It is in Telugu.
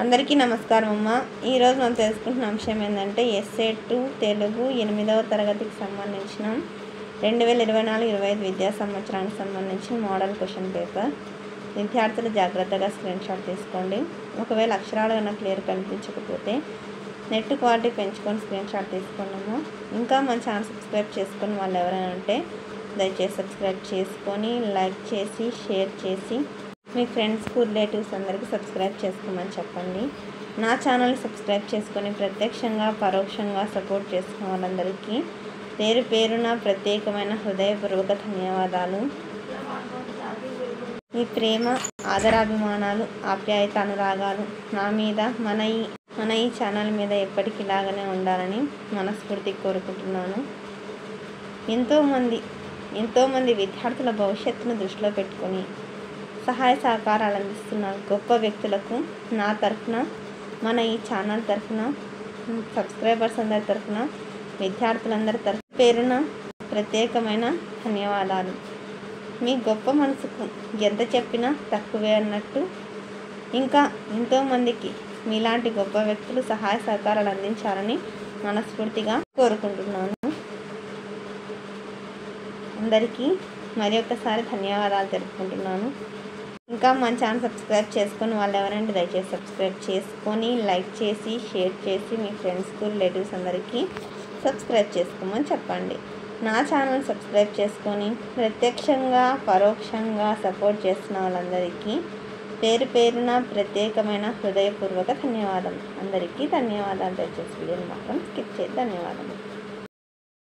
అందరికీ నమస్కారం అమ్మ. ఈరోజు మనం తెలుసుకుంటున్న అంశం ఏంటంటే ఎస్ఏ2 తెలుగు 8వ తరగతికి సంబంధించిన 2024-25 విద్యా సంవత్సరానికి సంబంధించిన మోడల్ క్వశ్చన్ పేపర్. విద్యార్థులు జాగ్రత్తగా స్క్రీన్ షాట్ తీసుకోండి. ఒకవేళ అక్షరాలు కన్నా క్లియర్ కనిపించకపోతే నెట్ క్వాలిటీ పెంచుకొని స్క్రీన్ షాట్ తీసుకున్నాము. ఇంకా మన ఛానల్ సబ్స్క్రైబ్ చేసుకొని వాళ్ళు ఎవరైనా ఉంటే దయచేసి సబ్స్క్రైబ్ చేసుకొని లైక్ చేసి షేర్ చేసి మీ ఫ్రెండ్స్కు రిలేటివ్స్ అందరికీ సబ్స్క్రైబ్ చేసుకోమని చెప్పండి. నా ఛానల్ని సబ్స్క్రైబ్ చేసుకొని ప్రత్యక్షంగా పరోక్షంగా సపోర్ట్ చేసుకున్న వాళ్ళందరికీ పేరు పేరున ప్రత్యేకమైన హృదయపూర్వక ధన్యవాదాలు. మీ ప్రేమ ఆదరాభిమానాలు ఆప్యాయత అనురాగాలు నా మీద మన ఈ ఛానల్ మీద ఎప్పటికీ ఇలాగనే ఉండాలని మనస్ఫూర్తిగా కోరుకుంటున్నాను. ఎంతోమంది విద్యార్థుల భవిష్యత్తును దృష్టిలో పెట్టుకొని సహాయ సహకారాలు అందిస్తున్న గొప్ప వ్యక్తులకు నా తరఫున మన ఈ ఛానల్ తరఫున సబ్స్క్రైబర్స్ అందరి తరఫున విద్యార్థులందరి పేరున ప్రత్యేకమైన ధన్యవాదాలు. మీ గొప్ప మనసుకు ఎంత చెప్పినా తక్కువే అన్నట్టు ఇంకా ఎంతోమందికి మీలాంటి గొప్ప వ్యక్తులు సహాయ సహకారాలు అందించాలని మనస్ఫూర్తిగా కోరుకుంటున్నాను. అందరికీ మరి ఒక్కసారి ధన్యవాదాలు తెలుపుకుంటున్నాను. ఇంకా మన ఛానల్ సబ్స్క్రైబ్ చేసుకొని వాళ్ళు ఎవరంటే దయచేసి సబ్స్క్రైబ్ చేసుకొని లైక్ చేసి షేర్ చేసి మీ ఫ్రెండ్స్కు రిలేటివ్స్ అందరికీ సబ్స్క్రైబ్ చేసుకోమని చెప్పండి. నా ఛానల్ సబ్స్క్రైబ్ చేసుకొని ప్రత్యక్షంగా పరోక్షంగా సపోర్ట్ చేస్తున్న వాళ్ళందరికీ పేరు పేరున ప్రత్యేకమైన హృదయపూర్వక ధన్యవాదాలు. అందరికీ ధన్యవాదాలు. దయచేసి వీడియోని మాత్రం స్కిప్ చేసి ధన్యవాదాలు.